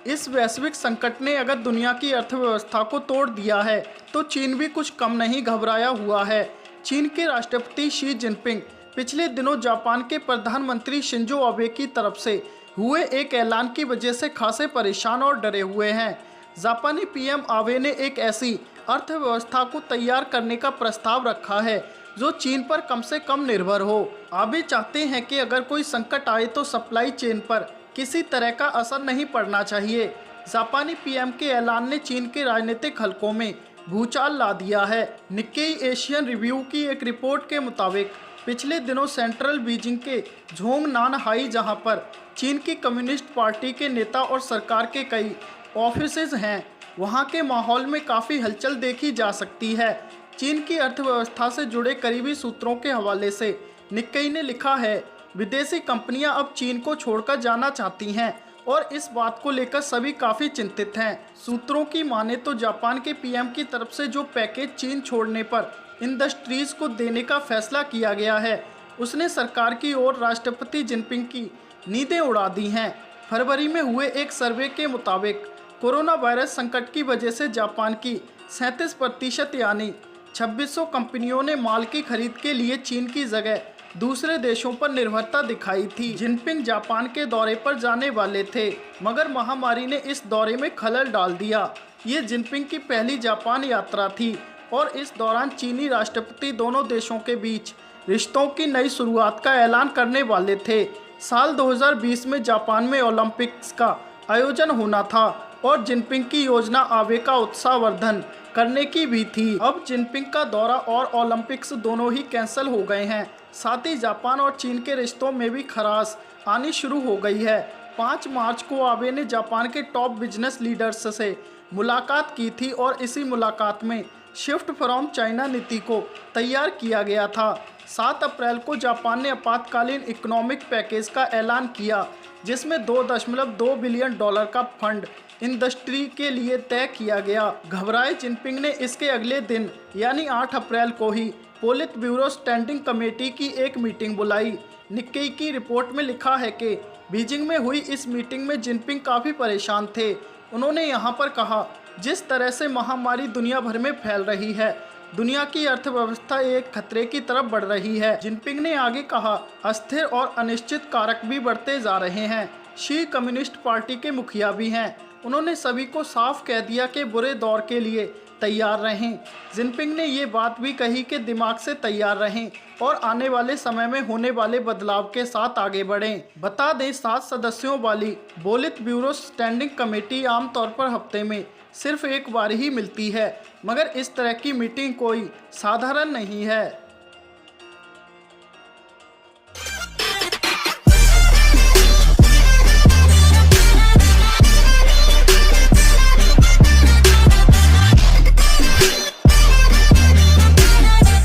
इस वैश्विक संकट ने अगर दुनिया की अर्थव्यवस्था को तोड़ दिया है तो चीन भी कुछ कम नहीं घबराया हुआ है। चीन के राष्ट्रपति शी जिनपिंग पिछले दिनों जापान के प्रधानमंत्री शिंजो आबे की तरफ से हुए एक ऐलान की वजह से खासे परेशान और डरे हुए हैं। जापानी पीएम आबे ने एक ऐसी अर्थव्यवस्था को तैयार करने का प्रस्ताव रखा है जो चीन पर कम से कम निर्भर हो। आबे चाहते हैं कि अगर कोई संकट आए तो सप्लाई चेन पर किसी तरह का असर नहीं पड़ना चाहिए। जापानी पीएम के ऐलान ने चीन के राजनीतिक हलकों में भूचाल ला दिया है। निक्केई एशियन रिव्यू की एक रिपोर्ट के मुताबिक पिछले दिनों सेंट्रल बीजिंग के झोंगनानहाई, जहां पर चीन की कम्युनिस्ट पार्टी के नेता और सरकार के कई ऑफिसेज हैं, वहां के माहौल में काफ़ी हलचल देखी जा सकती है। चीन की अर्थव्यवस्था से जुड़े करीबी सूत्रों के हवाले से निक्केई ने लिखा है, विदेशी कंपनियां अब चीन को छोड़कर जाना चाहती हैं और इस बात को लेकर सभी काफ़ी चिंतित हैं। सूत्रों की माने तो जापान के पीएम की तरफ से जो पैकेज चीन छोड़ने पर इंडस्ट्रीज को देने का फैसला किया गया है, उसने सरकार की ओर राष्ट्रपति जिनपिंग की नींदें उड़ा दी हैं। फरवरी में हुए एक सर्वे के मुताबिक कोरोना वायरस संकट की वजह से जापान की 37% यानी 2600 कंपनियों ने माल की खरीद के लिए चीन की जगह दूसरे देशों पर निर्भरता दिखाई थी। जिनपिंग जापान के दौरे पर जाने वाले थे, मगर महामारी ने इस दौरे में खलल डाल दिया। ये जिनपिंग की पहली जापान यात्रा थी और इस दौरान चीनी राष्ट्रपति दोनों देशों के बीच रिश्तों की नई शुरुआत का ऐलान करने वाले थे। साल 2020 में जापान में ओलंपिक्स का आयोजन होना था और जिनपिंग की योजना आबे का उत्साहवर्धन करने की भी थी। अब जिनपिंग का दौरा और ओलंपिक्स दोनों ही कैंसिल हो गए हैं। साथ ही जापान और चीन के रिश्तों में भी खराश आनी शुरू हो गई है। 5 मार्च को आबे ने जापान के टॉप बिजनेस लीडर्स से मुलाकात की थी और इसी मुलाकात में शिफ्ट फ्रॉम चाइना नीति को तैयार किया गया था। 7 अप्रैल को जापान ने आपातकालीन इकोनॉमिक पैकेज का ऐलान किया, जिसमें $2.2 बिलियन का फंड इंडस्ट्री के लिए तय किया गया। घबराए जिनपिंग ने इसके अगले दिन यानी 8 अप्रैल को ही पोलित ब्यूरो स्टैंडिंग कमेटी की एक मीटिंग बुलाई। निक्केई की रिपोर्ट में लिखा है कि बीजिंग में हुई इस मीटिंग में जिनपिंग काफ़ी परेशान थे। उन्होंने यहां पर कहा, जिस तरह से महामारी दुनिया भर में फैल रही है, दुनिया की अर्थव्यवस्था एक खतरे की तरफ बढ़ रही है। जिनपिंग ने आगे कहा, अस्थिर और अनिश्चित कारक भी बढ़ते जा रहे हैं। शी कम्युनिस्ट पार्टी के मुखिया भी हैं। उन्होंने सभी को साफ कह दिया कि बुरे दौर के लिए तैयार रहें। जिनपिंग ने ये बात भी कही कि दिमाग से तैयार रहें और आने वाले समय में होने वाले बदलाव के साथ आगे बढ़ें। बता दें, 7 सदस्यों वाली पोलित ब्यूरो स्टैंडिंग कमेटी आमतौर पर हफ्ते में सिर्फ एक बार ही मिलती है, मगर इस तरह की मीटिंग कोई साधारण नहीं है।